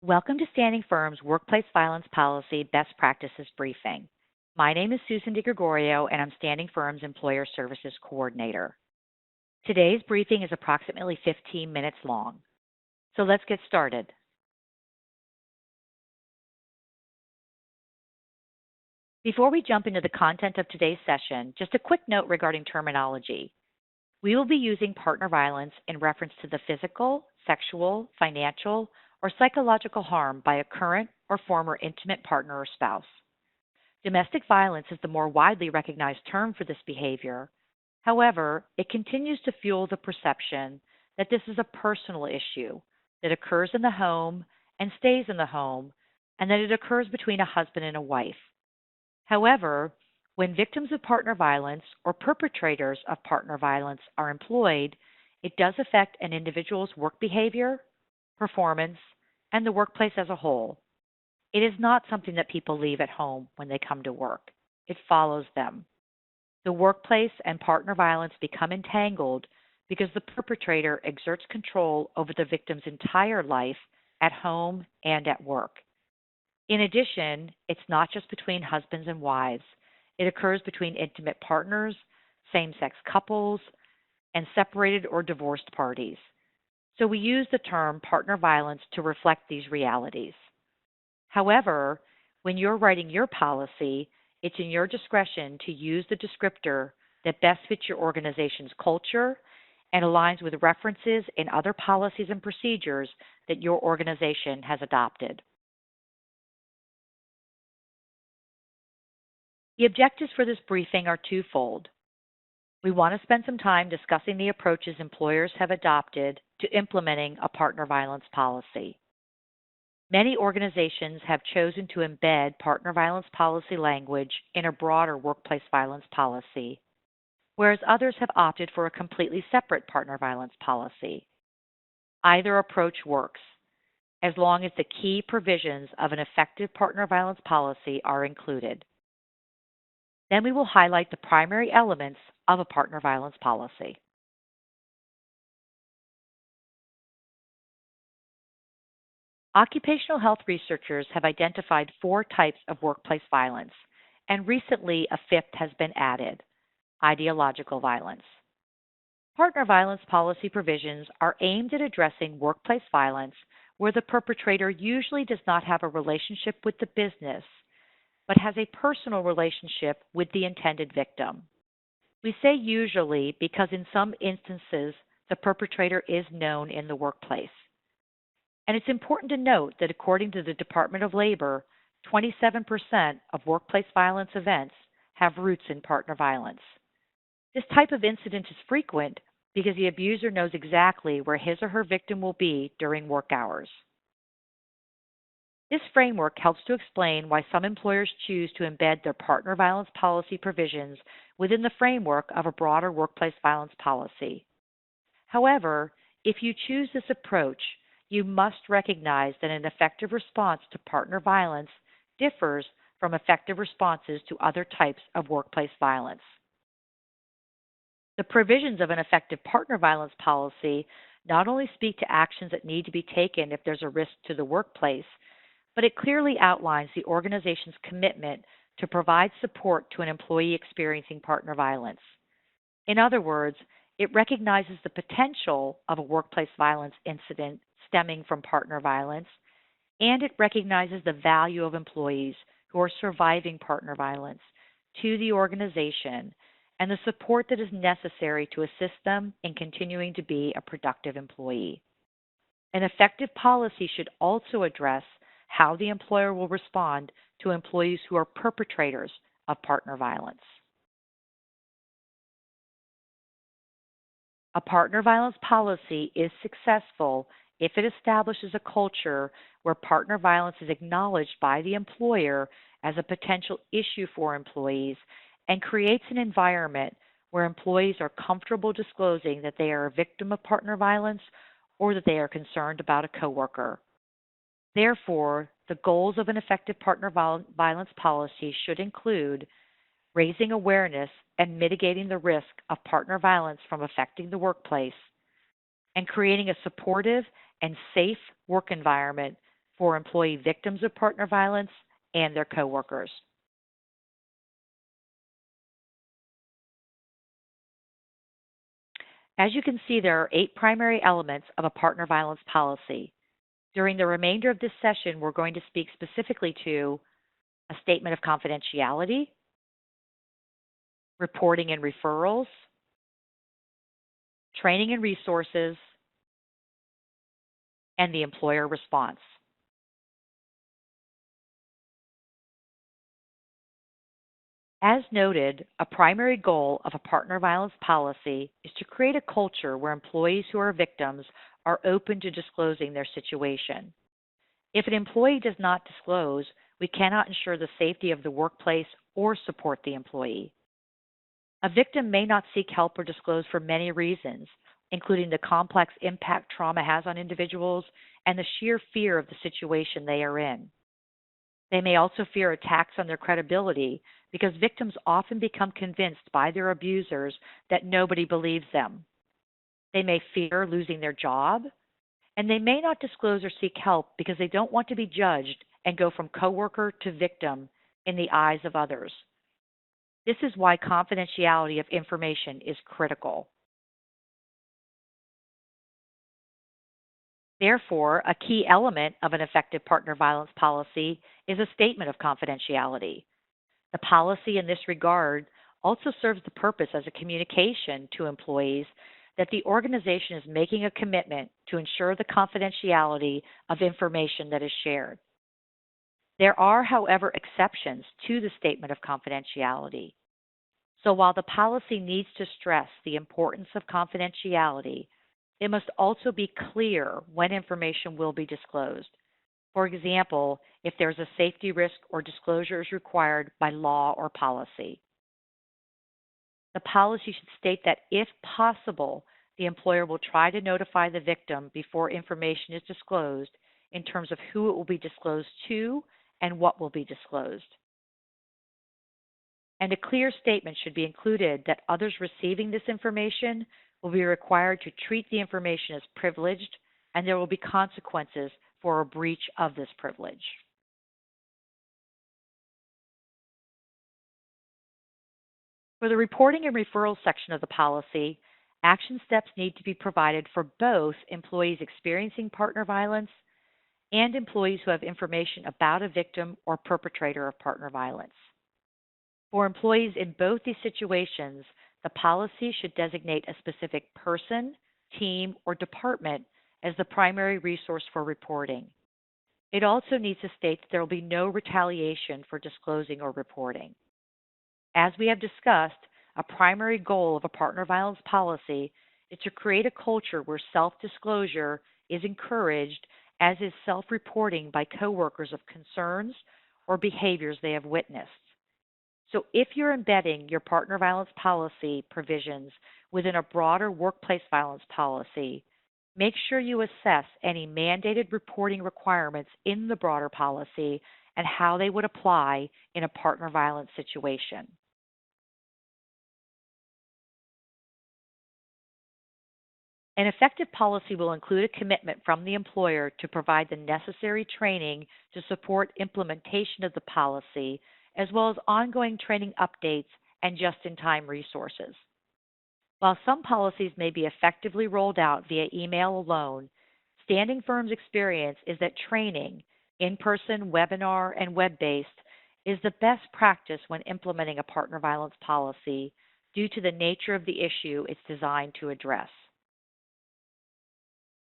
Welcome to Standing Firm's Workplace Violence Policy Best Practices Briefing. My name is Susan DeGregorio, and I'm Standing Firm's Employer Services Coordinator. Today's briefing is approximately 15 minutes long. So let's get started. Before we jump into the content of today's session, just a quick note regarding terminology. We will be using partner violence in reference to the physical, sexual, financial, or psychological harm by a current or former intimate partner or spouse. Domestic violence is the more widely recognized term for this behavior. However, it continues to fuel the perception that this is a personal issue that occurs in the home and stays in the home, and that it occurs between a husband and a wife. However, when victims of partner violence or perpetrators of partner violence are employed, it does affect an individual's work behavior, performance, and the workplace as a whole. It is not something that people leave at home when they come to work. It follows them. The workplace and partner violence become entangled because the perpetrator exerts control over the victim's entire life at home and at work. In addition, it's not just between husbands and wives. It occurs between intimate partners, same-sex couples, and separated or divorced parties. So we use the term partner violence to reflect these realities. However, when you're writing your policy, it's in your discretion to use the descriptor that best fits your organization's culture and aligns with references in other policies and procedures that your organization has adopted. The objectives for this briefing are twofold. We want to spend some time discussing the approaches employers have adopted to implementing a partner violence policy. Many organizations have chosen to embed partner violence policy language in a broader workplace violence policy, whereas others have opted for a completely separate partner violence policy. Either approach works, as long as the key provisions of an effective partner violence policy are included. Then we will highlight the primary elements of a partner violence policy. Occupational health researchers have identified 4 types of workplace violence, and recently a 5th has been added: ideological violence. Partner violence policy provisions are aimed at addressing workplace violence where the perpetrator usually does not have a relationship with the business, but has a personal relationship with the intended victim. We say usually because in some instances the perpetrator is known in the workplace. And it's important to note that according to the Department of Labor, 27% of workplace violence events have roots in partner violence. This type of incident is frequent because the abuser knows exactly where his or her victim will be during work hours. This framework helps to explain why some employers choose to embed their partner violence policy provisions within the framework of a broader workplace violence policy. However, if you choose this approach, you must recognize that an effective response to partner violence differs from effective responses to other types of workplace violence. The provisions of an effective partner violence policy not only speak to actions that need to be taken if there's a risk to the workplace, but it clearly outlines the organization's commitment to provide support to an employee experiencing partner violence. In other words, it recognizes the potential of a workplace violence incident stemming from partner violence, and it recognizes the value of employees who are surviving partner violence to the organization and the support that is necessary to assist them in continuing to be a productive employee. An effective policy should also address how the employer will respond to employees who are perpetrators of partner violence. A partner violence policy is successful if it establishes a culture where partner violence is acknowledged by the employer as a potential issue for employees and creates an environment where employees are comfortable disclosing that they are a victim of partner violence or that they are concerned about a coworker. Therefore, the goals of an effective partner violence policy should include raising awareness and mitigating the risk of partner violence from affecting the workplace, and creating a supportive and safe work environment for employee victims of partner violence and their coworkers. As you can see, there are 8 primary elements of a partner violence policy. During the remainder of this session, we're going to speak specifically to a statement of confidentiality, reporting and referrals, training and resources, and the employer response. As noted, a primary goal of a partner violence policy is to create a culture where employees who are victims are open to disclosing their situation. If an employee does not disclose, we cannot ensure the safety of the workplace or support the employee. A victim may not seek help or disclose for many reasons, including the complex impact trauma has on individuals and the sheer fear of the situation they are in. They may also fear attacks on their credibility because victims often become convinced by their abusers that nobody believes them. They may fear losing their job, and they may not disclose or seek help because they don't want to be judged and go from coworker to victim in the eyes of others. This is why confidentiality of information is critical. Therefore, a key element of an effective partner violence policy is a statement of confidentiality. The policy in this regard also serves the purpose as a communication to employees that the organization is making a commitment to ensure the confidentiality of information that is shared. There are, however, exceptions to the statement of confidentiality. So while the policy needs to stress the importance of confidentiality, it must also be clear when information will be disclosed. For example, if there's a safety risk or disclosure is required by law or policy. The policy should state that if possible, the employer will try to notify the victim before information is disclosed in terms of who it will be disclosed to and what will be disclosed. And a clear statement should be included that others receiving this information will be required to treat the information as privileged, and there will be consequences for a breach of this privilege. For the reporting and referral section of the policy, action steps need to be provided for both employees experiencing partner violence and employees who have information about a victim or perpetrator of partner violence. For employees in both these situations, the policy should designate a specific person, team, or department as the primary resource for reporting. It also needs to state that there will be no retaliation for disclosing or reporting. As we have discussed, a primary goal of a partner violence policy is to create a culture where self-disclosure is encouraged, as is self-reporting by coworkers of concerns or behaviors they have witnessed. So if you're embedding your partner violence policy provisions within a broader workplace violence policy, make sure you assess any mandated reporting requirements in the broader policy and how they would apply in a partner violence situation. An effective policy will include a commitment from the employer to provide the necessary training to support implementation of the policy, as well as ongoing training updates and just-in-time resources. While some policies may be effectively rolled out via email alone, Standing Firm's experience is that training, in-person, webinar, and web-based, is the best practice when implementing a partner violence policy due to the nature of the issue it's designed to address.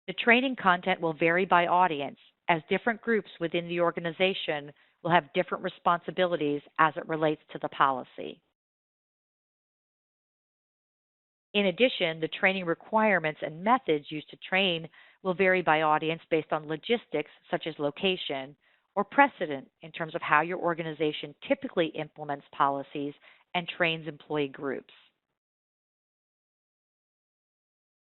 The training content will vary by audience, as different groups within the organization will have different responsibilities as it relates to the policy. In addition, the training requirements and methods used to train will vary by audience based on logistics such as location or precedent in terms of how your organization typically implements policies and trains employee groups.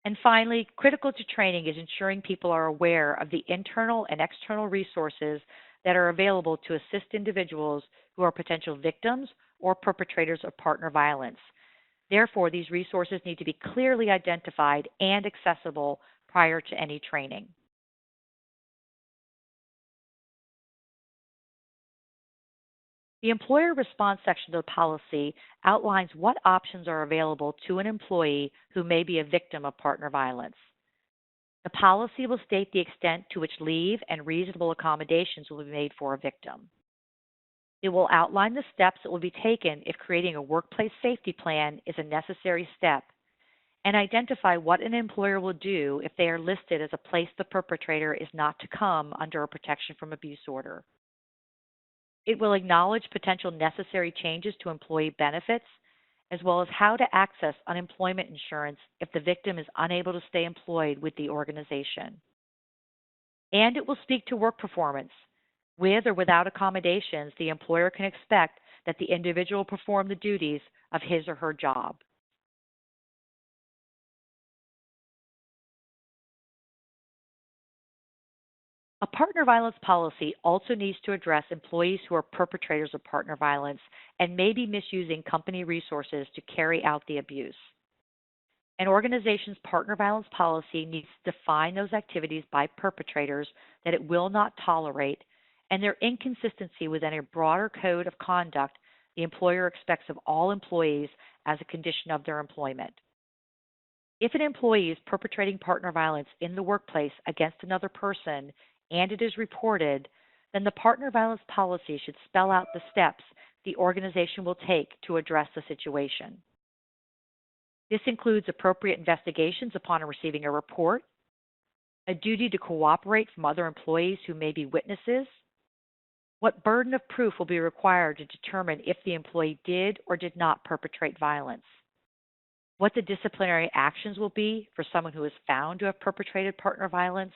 And finally, critical to training is ensuring people are aware of the internal and external resources that are available to assist individuals who are potential victims or perpetrators of partner violence. Therefore, these resources need to be clearly identified and accessible prior to any training. The employer response section of the policy outlines what options are available to an employee who may be a victim of partner violence. The policy will state the extent to which leave and reasonable accommodations will be made for a victim. It will outline the steps that will be taken if creating a workplace safety plan is a necessary step, and identify what an employer will do if they are listed as a place the perpetrator is not to come under a protection from abuse order. It will acknowledge potential necessary changes to employee benefits, as well as how to access unemployment insurance if the victim is unable to stay employed with the organization. And it will speak to work performance. With or without accommodations, the employer can expect that the individual perform the duties of his or her job. A partner violence policy also needs to address employees who are perpetrators of partner violence and may be misusing company resources to carry out the abuse. An organization's partner violence policy needs to define those activities by perpetrators that it will not tolerate and their inconsistency within a broader code of conduct the employer expects of all employees as a condition of their employment. If an employee is perpetrating partner violence in the workplace against another person and it is reported, then the partner violence policy should spell out the steps the organization will take to address the situation. This includes appropriate investigations upon receiving a report, a duty to cooperate from other employees who may be witnesses, what burden of proof will be required to determine if the employee did or did not perpetrate violence, what the disciplinary actions will be for someone who is found to have perpetrated partner violence,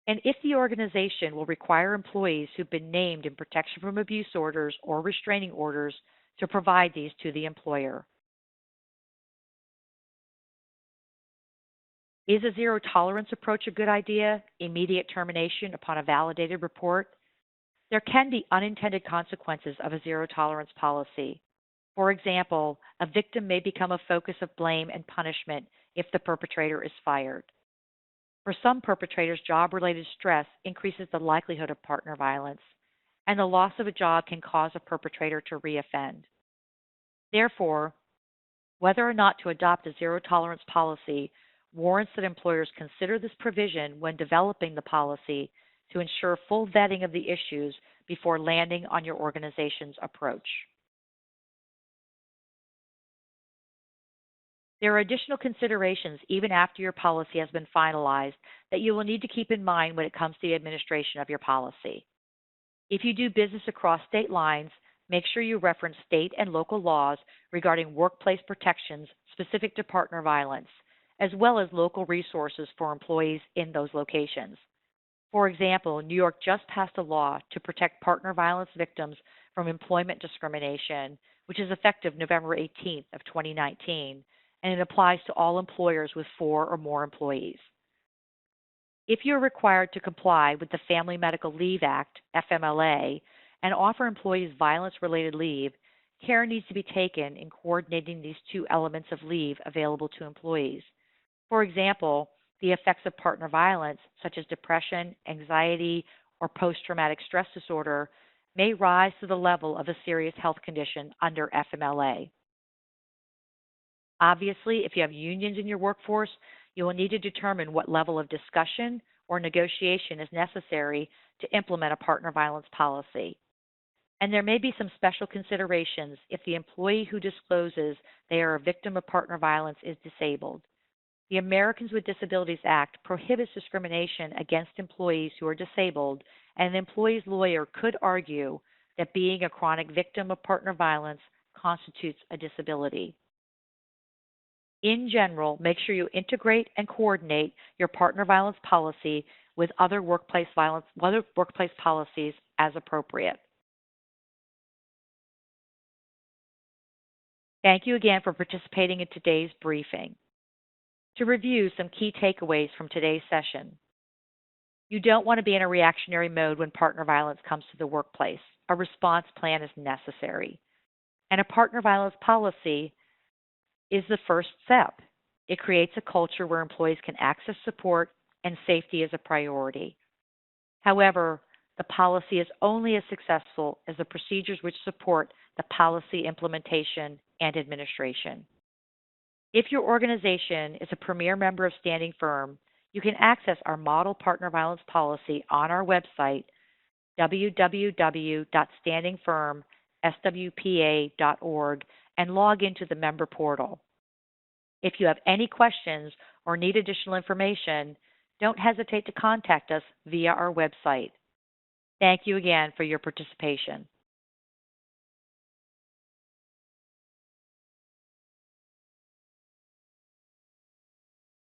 and if the organization will require employees who've been named in protection from abuse orders or restraining orders to provide these to the employer. Is a zero tolerance approach a good idea? Immediate termination upon a validated report? There can be unintended consequences of a zero tolerance policy. For example, a victim may become a focus of blame and punishment if the perpetrator is fired. For some perpetrators, job-related stress increases the likelihood of partner violence, and the loss of a job can cause a perpetrator to reoffend. Therefore, whether or not to adopt a zero tolerance policy warrants that employers consider this provision when developing the policy to ensure full vetting of the issues before landing on your organization's approach. There are additional considerations even after your policy has been finalized that you will need to keep in mind when it comes to the administration of your policy. If you do business across state lines, make sure you reference state and local laws regarding workplace protections specific to partner violence, as well as local resources for employees in those locations. For example, New York just passed a law to protect partner violence victims from employment discrimination, which is effective November 18th of 2019, and it applies to all employers with 4 or more employees. If you're required to comply with the Family Medical Leave Act, FMLA, and offer employees violence-related leave, care needs to be taken in coordinating these two elements of leave available to employees. For example, the effects of partner violence, such as depression, anxiety, or post-traumatic stress disorder, may rise to the level of a serious health condition under FMLA. Obviously, if you have unions in your workforce, you will need to determine what level of discussion or negotiation is necessary to implement a partner violence policy. And there may be some special considerations if the employee who discloses they are a victim of partner violence is disabled. The Americans with Disabilities Act prohibits discrimination against employees who are disabled, and an employee's lawyer could argue that being a chronic victim of partner violence constitutes a disability. In general, make sure you integrate and coordinate your partner violence policy with other workplace policies as appropriate. Thank you again for participating in today's briefing. To review some key takeaways from today's session, you don't want to be in a reactionary mode when partner violence comes to the workplace. A response plan is necessary. And a partner violence policy is the first step. It creates a culture where employees can access support and safety is a priority. However, The policy is only as successful as the procedures which support the policy implementation and administration. If your organization is a premier member of Standing Firm, you can access our model partner violence policy on our website, www.standingfirmswpa.org, and log into the member portal. If you have any questions or need additional information, don't hesitate to contact us via our website. Thank you again for your participation.